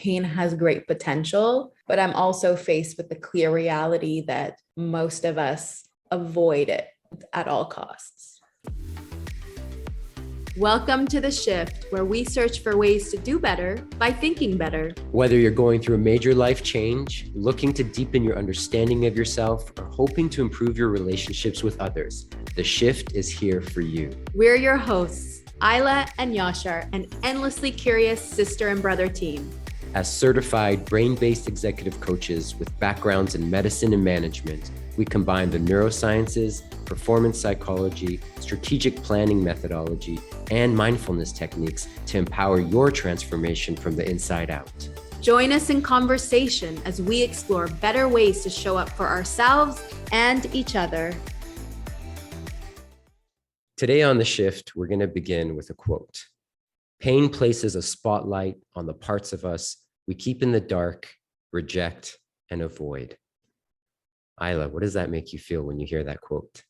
pain has great potential, but I'm also faced with the clear reality that most of us avoid it at all costs. Welcome to The Shift, where we search for ways to do better by thinking better. Whether you're going through a major life change, looking to deepen your understanding of yourself, or hoping to improve your relationships with others, The Shift is here for you. We're your hosts, Isla and Yashar, an endlessly curious sister and brother team. As certified brain-based executive coaches with backgrounds in medicine and management, we combine the neurosciences, performance psychology, strategic planning methodology, and mindfulness techniques to empower your transformation from the inside out. Join us in conversation as we explore better ways to show up for ourselves and each other. Today on The Shift, we're going to begin with a quote. Pain places a spotlight on the parts of us we keep in the dark, reject, and avoid. Isla, what does that make you feel when you hear that quote?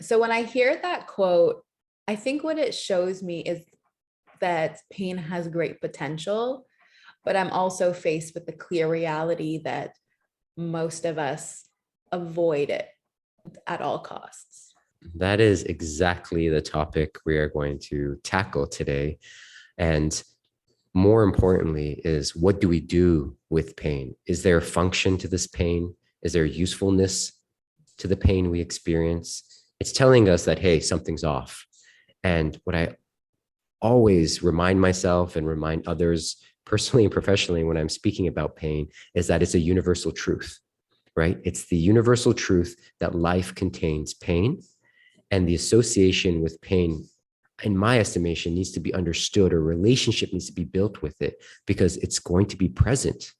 So when I hear that quote, I think what it shows me is that pain has great potential, but I'm also faced with the clear reality that most of us avoid it at all costs. That is exactly the topic we are going to tackle today. And more importantly is, what do we do with pain? Is there a function to this pain? Is there usefulness to the pain we experience? It's telling us that, hey, something's off. And what I always remind myself and remind others personally and professionally when I'm speaking about pain is that it's a universal truth, right? It's the universal truth that life contains pain, and the association with pain, in my estimation, needs to be understood, or relationship needs to be built with it, because it's going to be present.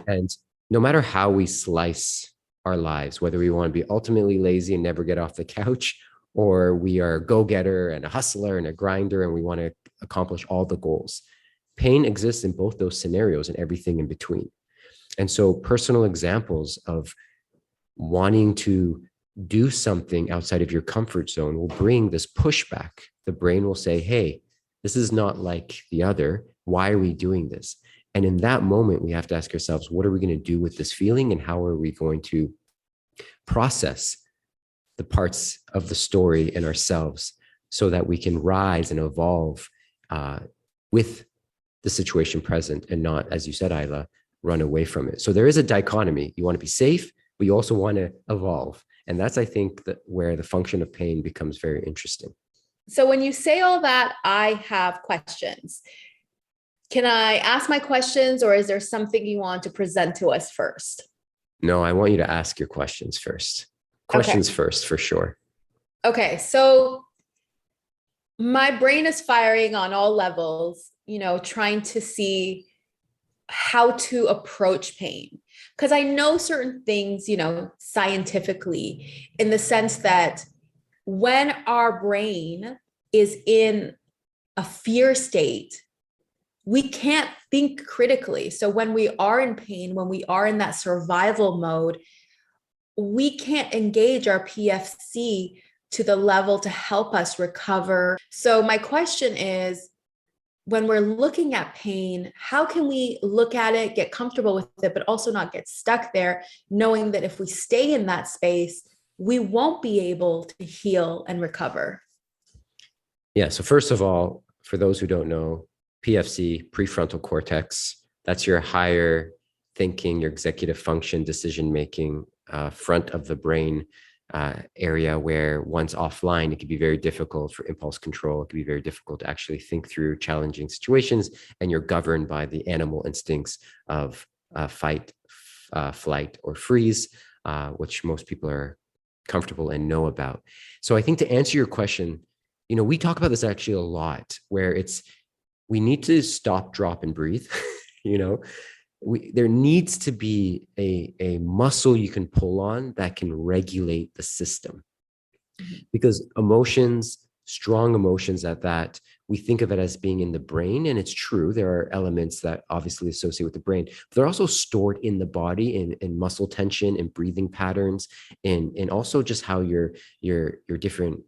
And no matter how we slice our lives, whether we want to be ultimately lazy and never get off the couch, or we are a go-getter and a hustler and a grinder and we want to accomplish all the goals, pain exists in both those scenarios and everything in between. And so personal examples of wanting to do something outside of your comfort zone will bring this pushback. The brain will say, hey, this is not like the other. Why are we doing this? And in that moment, we have to ask ourselves, what are we going to do with this feeling? And how are we going to process the parts of the story in ourselves so that we can rise and evolve with the situation present and not, as you said, Isla, run away from it. So there is a dichotomy. You want to be safe, but you also want to evolve. And that's, I think, that where the function of pain becomes very interesting. So when you say all that, I have questions. Can I ask my questions, or is there something you want to present to us first? No, I want you to ask your questions first. Questions first, for sure. Okay, so my brain is firing on all levels, trying to see how to approach pain. Because I know certain things, scientifically, in the sense that when our brain is in a fear state, we can't think critically. So when we are in pain, when we are in that survival mode, we can't engage our PFC to the level to help us recover. So my question is, when we're looking at pain, how can we look at it, get comfortable with it, but also not get stuck there, knowing that if we stay in that space, we won't be able to heal and recover? Yeah. So first of all, for those who don't know, PFC, prefrontal cortex, that's your higher thinking, your executive function, decision-making, front of the brain area, where once offline, it can be very difficult for impulse control. It can be very difficult to actually think through challenging situations, and you're governed by the animal instincts of fight, flight, or freeze, which most people are comfortable and know about. So I think to answer your question, we talk about this actually a lot, where we need to stop, drop, and breathe. There needs to be a muscle you can pull on that can regulate the system, because emotions, strong emotions at that, we think of it as being in the brain, and it's true. There are elements that obviously associate with the brain, but they're also stored in the body, in muscle tension, in breathing patterns, and also just how your different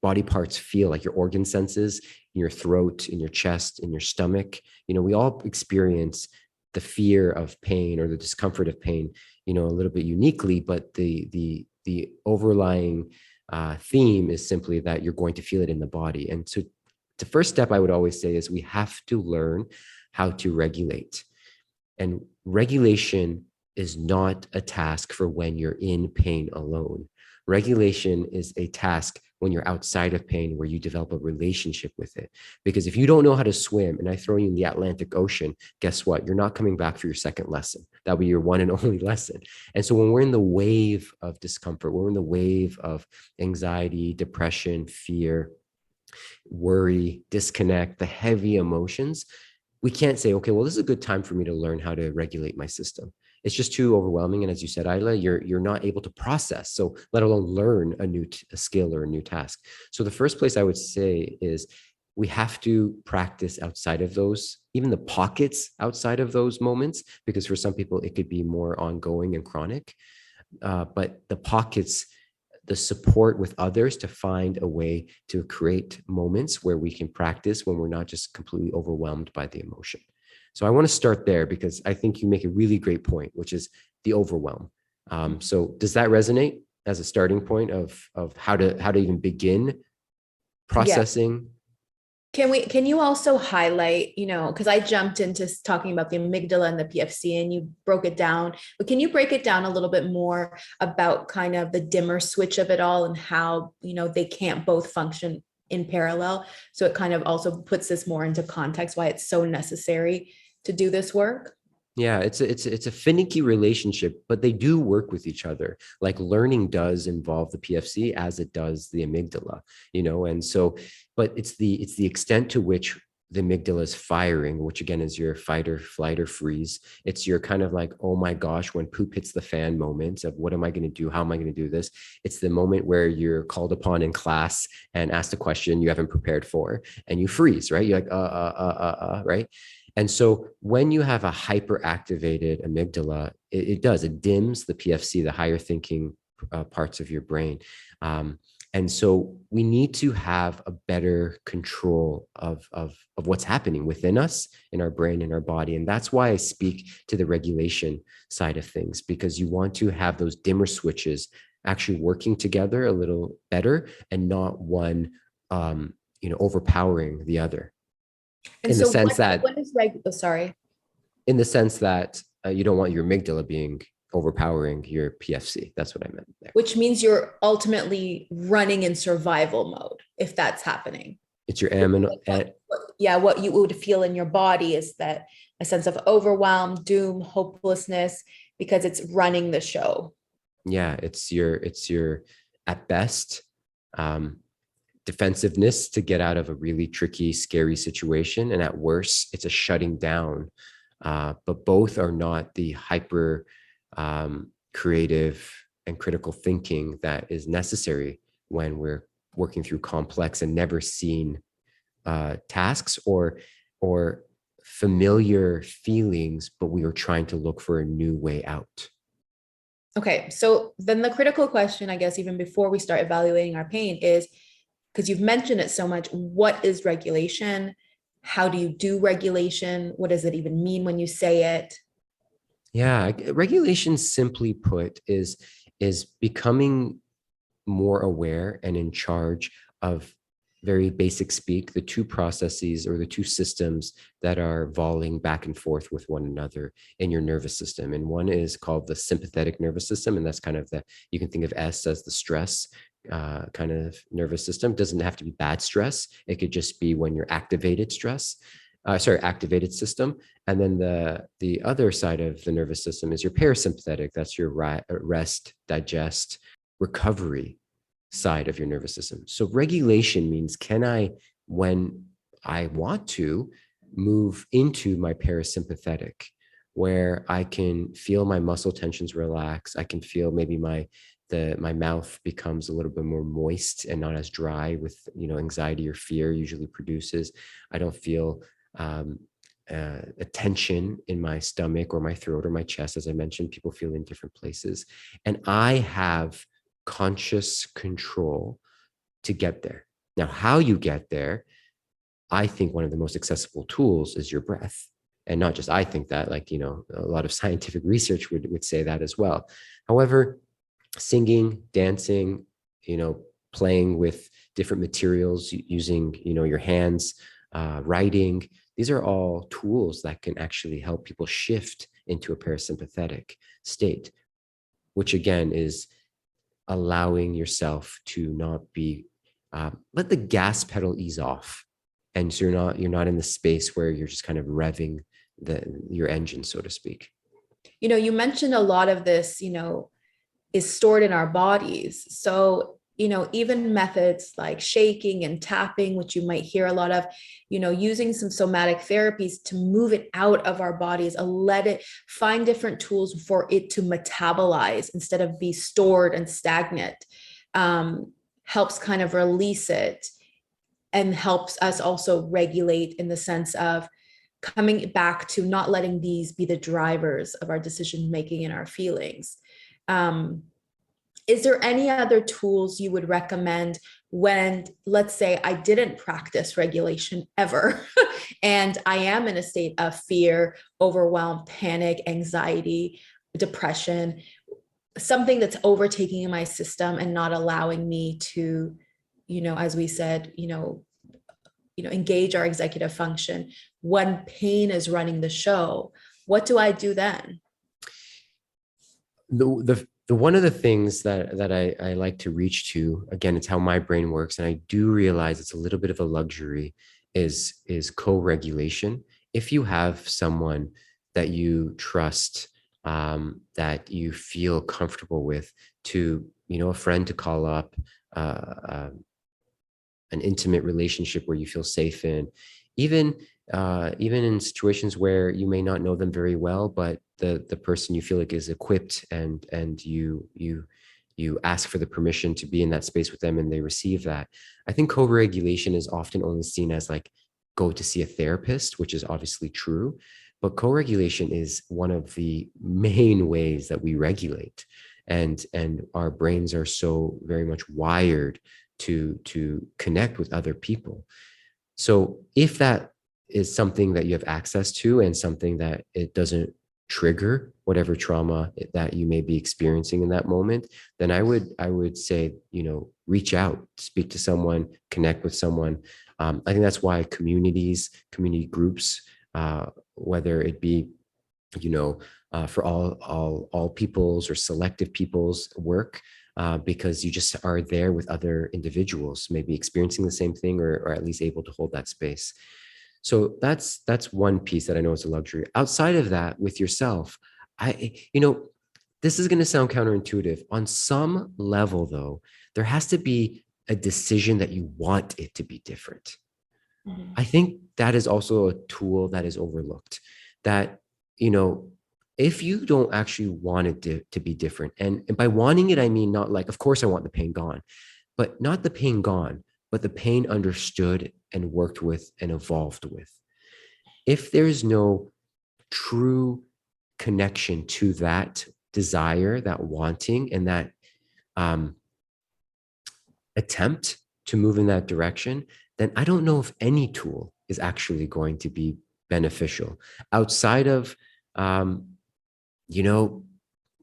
body parts feel, like your organ senses in your throat, in your chest, in your stomach. We all experience the fear of pain or the discomfort of pain, a little bit uniquely, but the overlying theme is simply that you're going to feel it in the body. And so the first step I would always say is we have to learn how to regulate. And regulation is not a task for when you're in pain alone. Regulation is a task when you're outside of pain, where you develop a relationship with it. Because if you don't know how to swim and I throw you in the Atlantic Ocean, guess what? You're not coming back for your second lesson. That'll be your one and only lesson. And so when we're in the wave of discomfort, we're in the wave of anxiety, depression, fear, worry, disconnect, the heavy emotions, we can't say, okay, well, this is a good time for me to learn how to regulate my system. It's just too overwhelming. And as you said, Isla, you're not able to process. So let alone learn a skill or a new task. So the first place I would say is we have to practice outside of those, even the pockets outside of those moments, because for some people, it could be more ongoing and chronic. But the pockets, the support with others to find a way to create moments where we can practice when we're not just completely overwhelmed by the emotion. So I want to start there because I think you make a really great point, which is the overwhelm. So does that resonate as a starting point of how to even begin processing? Can you also highlight, because I jumped into talking about the amygdala and the PFC and you broke it down, but can you break it down a little bit more about kind of the dimmer switch of it all and how, they can't both function in parallel? So it kind of also puts this more into context, why it's so necessary to do this work. Yeah, it's a finicky relationship, but they do work with each other. Like learning does involve the PFC as it does the amygdala, and so, but it's the extent to which the amygdala is firing, which again is your fight or flight or freeze. It's your kind of like, oh my gosh, when poop hits the fan moment of what am I going to do? How am I going to do this? It's the moment where you're called upon in class and asked a question you haven't prepared for and you freeze, right? You're like, right? And so when you have a hyperactivated amygdala, it dims the PFC, the higher thinking parts of your brain. And so we need to have a better control of what's happening within us, in our brain, in our body. And that's why I speak to the regulation side of things, because you want to have those dimmer switches actually working together a little better and not one, overpowering the other. And in the so sense that, what is sorry. in the sense that you don't want your amygdala being overpowering your PFC. That's what I meant there. Which means you're ultimately running in survival mode if that's happening. It's your aminal. What you would feel in your body is that a sense of overwhelm, doom, hopelessness, because it's running the show. Yeah, it's your at best defensiveness to get out of a really tricky, scary situation, and at worst, it's a shutting down. But both are not the hyper creative and critical thinking that is necessary when we're working through complex and never seen tasks or familiar feelings, but we are trying to look for a new way out. Okay, so then the critical question, I guess, even before we start evaluating our pain is, because you've mentioned it so much, what is regulation? How do you do regulation? What does it even mean when you say it? Yeah, regulation, simply put, is becoming more aware and in charge of, very basic speak, the two processes or the two systems that are volleying back and forth with one another in your nervous system. And one is called the sympathetic nervous system. And that's kind of you can think of S as the stress kind of nervous system. It doesn't have to be bad stress. It could just be when you're activated activated system. And then the other side of the nervous system is your parasympathetic. That's your rest, digest, recovery side of your nervous system. So regulation means, can I, when I want to, move into my parasympathetic, where I can feel my muscle tensions relax. I can feel maybe my mouth becomes a little bit more moist and not as dry with anxiety or fear usually produces. I don't feel a tension in my stomach or my throat or my chest. As I mentioned, people feel in different places, and I have conscious control to get there. Now, how you get there, I think one of the most accessible tools is your breath. And not just I think that, like, you know, a lot of scientific research would say that as well. However, singing, dancing, you know, playing with different materials, using, you know, your hands, writing, these are all tools that can actually help people shift into a parasympathetic state, which again is allowing yourself to not be, let the gas pedal ease off. And so you're not in the space where you're just kind of revving your engine, so to speak. You know, you mentioned a lot of this, you know, is stored in our bodies. So, you know, even methods like shaking and tapping, which you might hear a lot of, you know, using some somatic therapies to move it out of our bodies, let it find different tools for it to metabolize instead of be stored and stagnant, helps kind of release it and helps us also regulate in the sense of coming back to not letting these be the drivers of our decision making and our feelings. Is there any other tools you would recommend when, let's say, I didn't practice regulation ever, and I am in a state of fear, overwhelm, panic, anxiety, depression, something that's overtaking in my system and not allowing me to, you know, as we said, engage our executive function when pain is running the show? What do I do then? The one of the things that I like to reach to, again, it's how my brain works, and I do realize it's a little bit of a luxury, is co-regulation. If you have someone that you trust, that you feel comfortable with, to, you know, a friend to call up, an intimate relationship where you feel safe in, even in situations where you may not know them very well, but the person you feel like is equipped, and you ask for the permission to be in that space with them and they receive that. I think co-regulation is often only seen as like, go to see a therapist, which is obviously true, but co-regulation is one of the main ways that we regulate, and our brains are so very much wired to connect with other people. So if that is something that you have access to, and something that it doesn't trigger whatever trauma that you may be experiencing in that moment, then I would say, you know, reach out, speak to someone, connect with someone. I think that's why community groups, whether it be, you know, for all peoples or selective peoples work, because you just are there with other individuals, maybe experiencing the same thing, or at least able to hold that space. So that's one piece that I know is a luxury. Outside of that, with yourself, you know, this is going to sound counterintuitive. On some level, though, there has to be a decision that you want it to be different. Mm-hmm. I think that is also a tool that is overlooked. That, you know, if you don't actually want it to be different, and by wanting it, I mean not like, of course I want the pain gone, but not the pain gone, but the pain understood and worked with and evolved with. If there's no true connection to that desire, that wanting, and that attempt to move in that direction, then I don't know if any tool is actually going to be beneficial outside of, you know,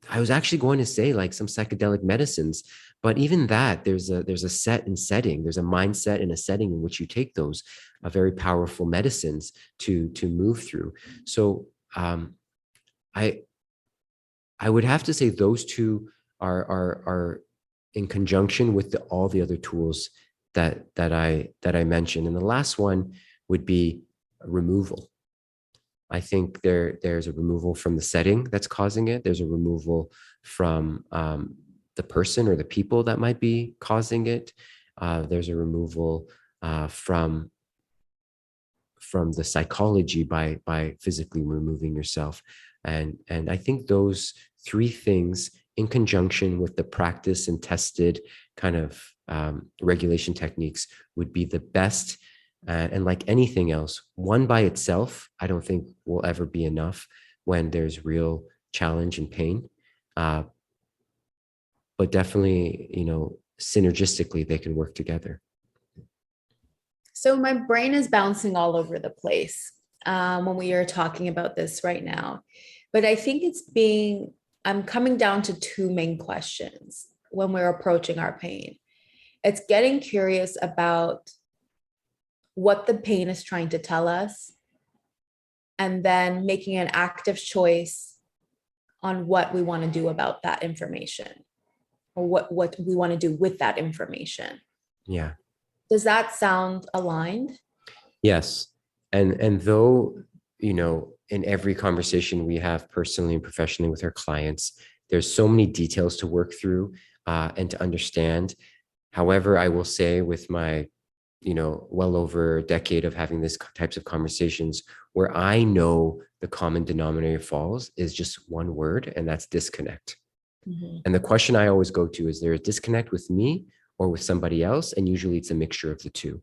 I was actually going to say like some psychedelic medicines, but even that, there's a set and setting, there's a mindset and a setting in which you take those very powerful medicines to move through. So I would have to say those two are in conjunction with all the other tools that I mentioned. And the last one would be removal. I think there's a removal from the setting that's causing it. There's a removal from the person or the people that might be causing it. There's a removal from the psychology by physically removing yourself. And I think those three things, in conjunction with the practice and tested kind of regulation techniques, would be the best. And like anything else, one by itself, I don't think will ever be enough when there's real challenge and pain. But definitely, you know, synergistically, they can work together. So my brain is bouncing all over the place when we are talking about this right now. But I think I'm coming down to two main questions when we're approaching our pain. It's getting curious about what the pain is trying to tell us, and then making an active choice on what we want to do about that information, or what we want to do with that information. Yeah. Does that sound aligned? Yes. And though, in every conversation we have personally and professionally with our clients, there's so many details to work through and to understand. However, I will say with my, well over a decade of having these types of conversations, where I know the common denominator falls is just one word, and that's disconnect. Mm-hmm. And the question I always go to is, there a disconnect with me or with somebody else? And usually it's a mixture of the two.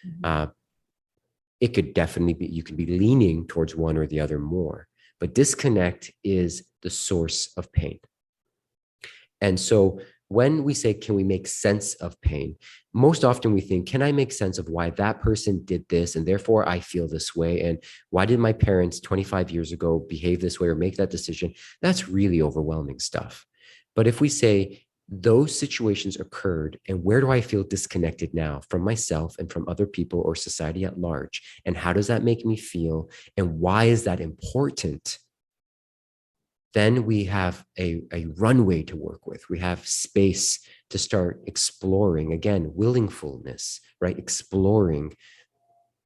Mm-hmm. It could definitely be, you could be leaning towards one or the other more, but disconnect is the source of pain. And so when we say, can we make sense of pain? Most often we think, can I make sense of why that person did this and therefore I feel this way? And why did my parents 25 years ago behave this way or make that decision? That's really overwhelming stuff. But if we say those situations occurred, and where do I feel disconnected now from myself and from other people or society at large? And how does that make me feel? And why is that important? Then we have a runway to work with. We have space to start exploring, again, willingfulness, right? Exploring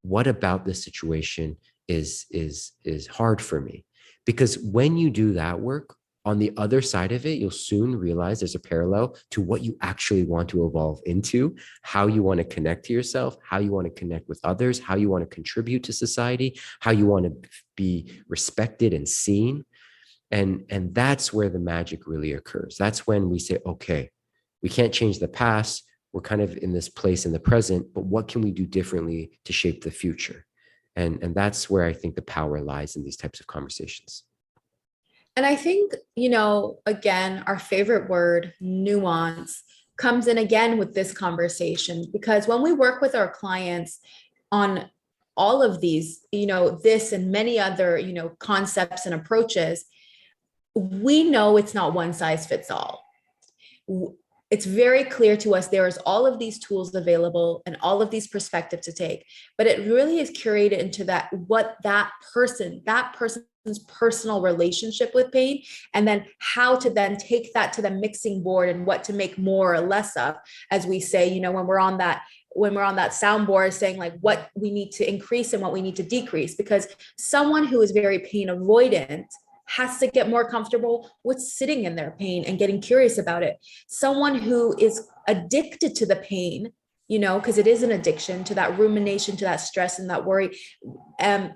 what about this situation is hard for me. Because when you do that work, on the other side of it, you'll soon realize there's a parallel to what you actually want to evolve into, how you want to connect to yourself, how you want to connect with others, how you want to contribute to society, how you want to be respected and seen. And that's where the magic really occurs. That's when we say, okay, we can't change the past. We're kind of in this place in the present, but what can we do differently to shape the future? And that's where I think the power lies in these types of conversations. And I think, again, our favorite word, nuance, comes in again with this conversation, because when we work with our clients on all of these, this and many other, concepts and approaches, we know it's not one size fits all. It's very clear to us there is all of these tools available and all of these perspectives to take, but it really is curated into what that person's personal relationship with pain, and then how to then take that to the mixing board and what to make more or less of, as we say, when we're on that soundboard, saying like what we need to increase and what we need to decrease, because someone who is very pain avoidant has to get more comfortable with sitting in their pain and getting curious about it. Someone who is addicted to the pain, because it is an addiction, to that rumination, to that stress and that worry,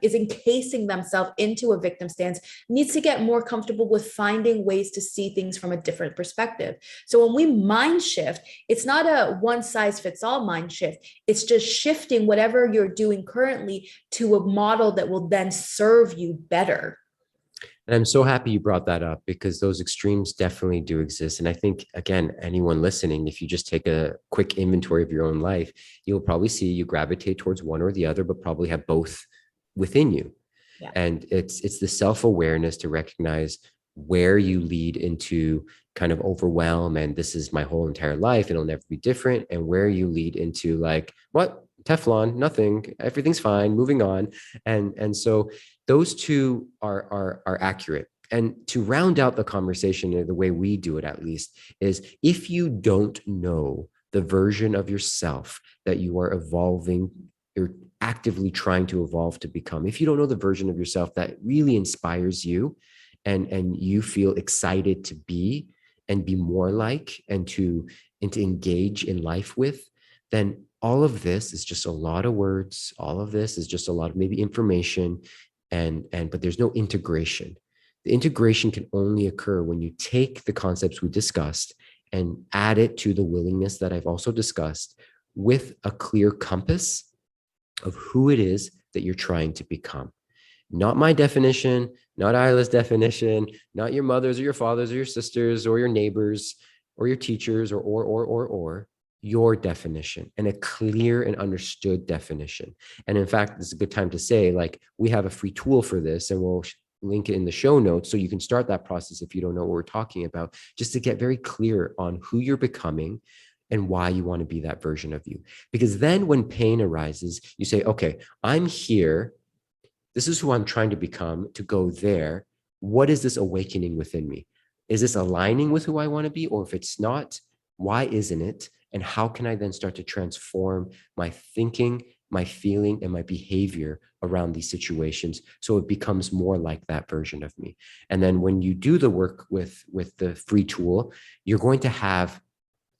is encasing themselves into a victim stance, needs to get more comfortable with finding ways to see things from a different perspective. So when we mind shift, it's not a one size fits all mind shift. It's just shifting whatever you're doing currently to a model that will then serve you better. And I'm so happy you brought that up, because those extremes definitely do exist. And I think, again, anyone listening, if you just take a quick inventory of your own life, you'll probably see you gravitate towards one or the other, but probably have both within you. Yeah. And it's the self-awareness to recognize where you lead into kind of overwhelm and this is my whole entire life, it'll never be different, and where you lead into like, what? Teflon, nothing, everything's fine, moving on. And so those two are accurate. And to round out the conversation, the way we do it at least, is if you don't know the version of yourself that you are evolving, you're actively trying to evolve to become, if you don't know the version of yourself that really inspires you and you feel excited to be and be more like and to engage in life with, then all of this is just a lot of words. All of this is just a lot of maybe information, but there's no integration. The integration can only occur when you take the concepts we discussed and add it to the willingness that I've also discussed, with a clear compass of who it is that you're trying to become. Not my definition, not Isla's definition, not your mother's or your father's or your sisters or your neighbors or your teachers or. your definition, and a clear and understood definition. And in fact, this is a good time to say, like, we have a free tool for this, and we'll link it in the show notes so you can start that process if you don't know what we're talking about, just to get very clear on who you're becoming and why you want to be that version of you. Because then when pain arises, you say, okay, I'm here. This is who I'm trying to become, to go there. What is this awakening within me? Is this aligning with who I want to be? Or if it's not, why isn't it? And how can I then start to transform my thinking, my feeling, and my behavior around these situations so it becomes more like that version of me? And then when you do the work with the free tool, you're going to have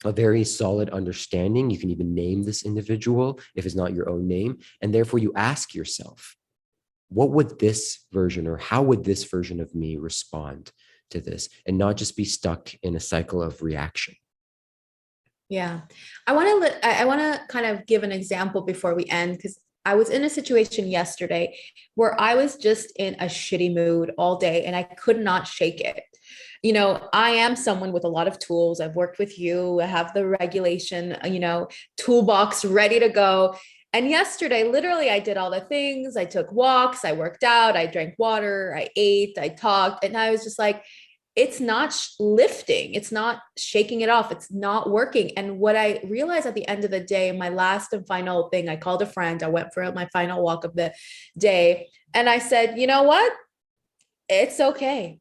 a very solid understanding. You can even name this individual if it's not your own name. And therefore you ask yourself, what would this version, or how would this version of me respond to this, and not just be stuck in a cycle of reaction? Yeah. I want to kind of give an example before we end, because I was in a situation yesterday where I was just in a shitty mood all day and I could not shake it. I am someone with a lot of tools. I've worked with you. I have the regulation, toolbox ready to go. And yesterday, literally, I did all the things. I took walks, I worked out, I drank water, I ate, I talked. And I was just like, it's not lifting. It's not shaking it off. It's not working. And what I realized at the end of the day, my last and final thing, I called a friend. I went for my final walk of the day. And I said, you know what? It's okay.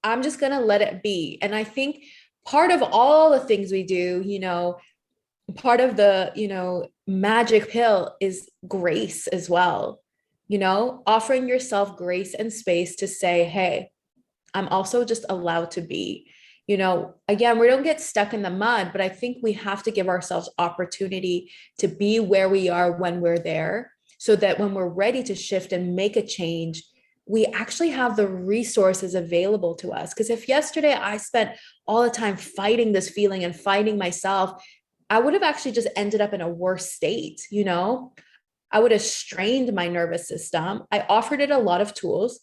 I'm just going to let it be. And I think part of all the things we do, part of the, magic pill is grace as well. Offering yourself grace and space to say, hey, I'm also just allowed to be. Again, we don't get stuck in the mud, but I think we have to give ourselves opportunity to be where we are when we're there, so that when we're ready to shift and make a change, we actually have the resources available to us. Because if yesterday I spent all the time fighting this feeling and fighting myself, I would have actually just ended up in a worse state. I would have strained my nervous system. I offered it a lot of tools.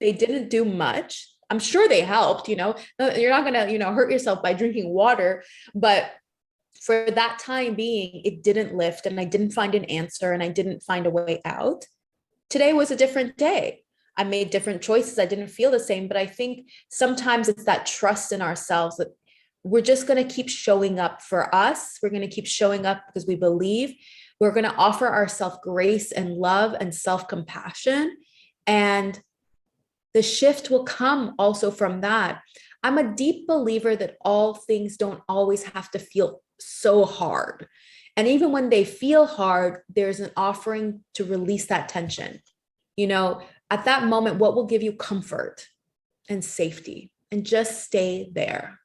They didn't do much. I'm sure they helped. You're not going to, hurt yourself by drinking water, but for that time being, it didn't lift, and I didn't find an answer, and I didn't find a way out. Today was a different day. I made different choices. I didn't feel the same, but I think sometimes it's that trust in ourselves that we're just going to keep showing up for us. We're going to keep showing up because we believe. We're going to offer ourselves grace and love and self-compassion. And the shift will come also from that. I'm a deep believer that all things don't always have to feel so hard. And even when they feel hard, there's an offering to release that tension. At that moment, what will give you comfort and safety, and just stay there.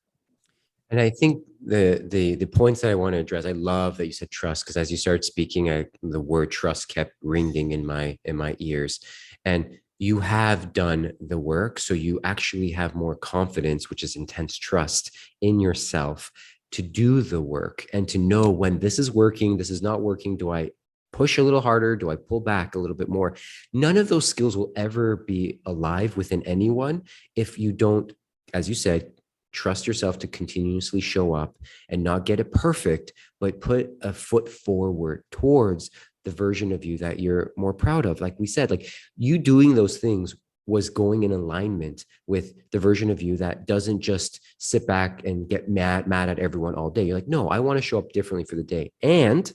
And I think the points that I want to address, I love that you said trust, because as you started speaking, the word trust kept ringing in my ears. And you have done the work, so you actually have more confidence, which is intense trust in yourself, to do the work and to know when this is working, this is not working. Do I push a little harder? Do I pull back a little bit more? None of those skills will ever be alive within anyone if you don't, as you said, trust yourself to continuously show up and not get it perfect, but put a foot forward towards the version of you that you're more proud of. Like we said, like, you doing those things was going in alignment with the version of you that doesn't just sit back and get mad at everyone all day. You're like, no, I want to show up differently for the day. And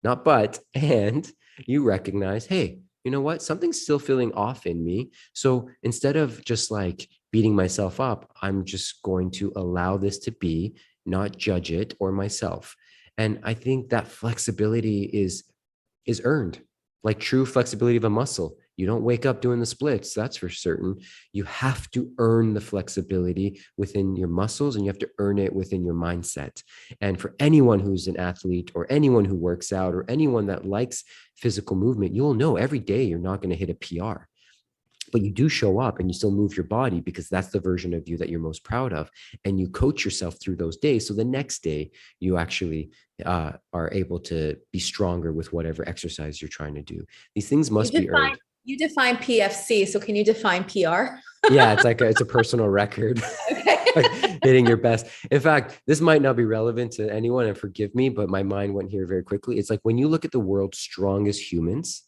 you recognize, hey, you know what? Something's still feeling off in me. So instead of just like beating myself up, I'm just going to allow this to be, not judge it or myself. And I think that flexibility is earned, like true flexibility of a muscle. You don't wake up doing the splits, that's for certain. You have to earn the flexibility within your muscles, and you have to earn it within your mindset. And for anyone who's an athlete, or anyone who works out, or anyone that likes physical movement, you'll know every day you're not going to hit a PR. But you do show up and you still move your body, because that's the version of you that you're most proud of. And you coach yourself through those days. So the next day you actually are able to be stronger with whatever exercise you're trying to do. These things must be earned. You define PFC. So can you define PR? Yeah, it's a personal record. Okay. Hitting your best. In fact, this might not be relevant to anyone, and forgive me, but my mind went here very quickly. It's like when you look at the world's strongest humans,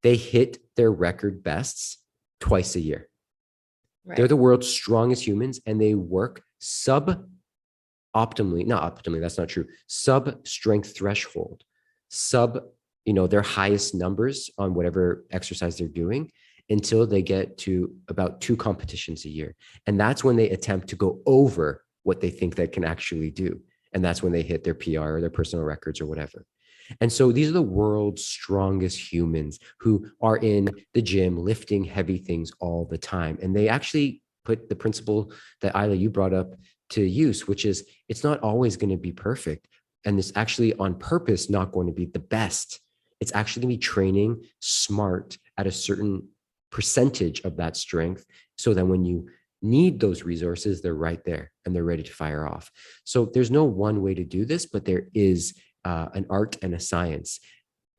they hit their record bests twice a year. Right. They're the world's strongest humans, and they work not optimally, that's not true, sub strength threshold, their highest numbers on whatever exercise they're doing until they get to about 2 competitions a year. And that's when they attempt to go over what they think they can actually do. And that's when they hit their PR or their personal records or whatever. And so these are the world's strongest humans who are in the gym lifting heavy things all the time. And they actually put the principle that Isla, you brought up to use, which is it's not always going to be perfect. And it's actually on purpose not going to be the best. It's actually going to be training smart at a certain percentage of that strength so that when you need those resources, they're right there and they're ready to fire off. So there's no one way to do this, but there is an art and a science.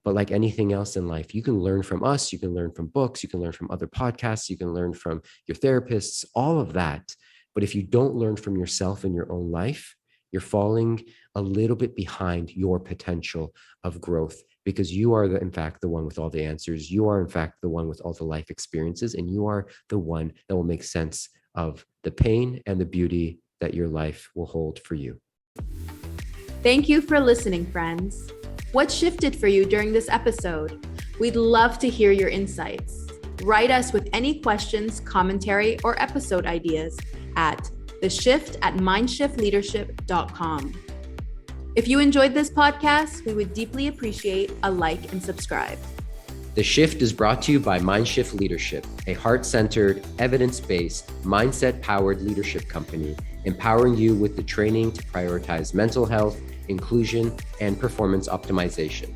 But like anything else in life, you can learn from us, you can learn from books, you can learn from other podcasts, you can learn from your therapists, all of that. But if you don't learn from yourself in your own life, you're falling a little bit behind your potential of growth, because you are, in fact, the one with all the answers. You are, in fact, the one with all the life experiences, and you are the one that will make sense of the pain and the beauty that your life will hold for you. Thank you for listening, friends. What shifted for you during this episode? We'd love to hear your insights. Write us with any questions, commentary, or episode ideas at theshift@mindshiftleadership.com. If you enjoyed this podcast, we would deeply appreciate a like and subscribe. The Shift is brought to you by MindShift Leadership, a heart-centered, evidence-based, mindset-powered leadership company, empowering you with the training to prioritize mental health, inclusion, and performance optimization.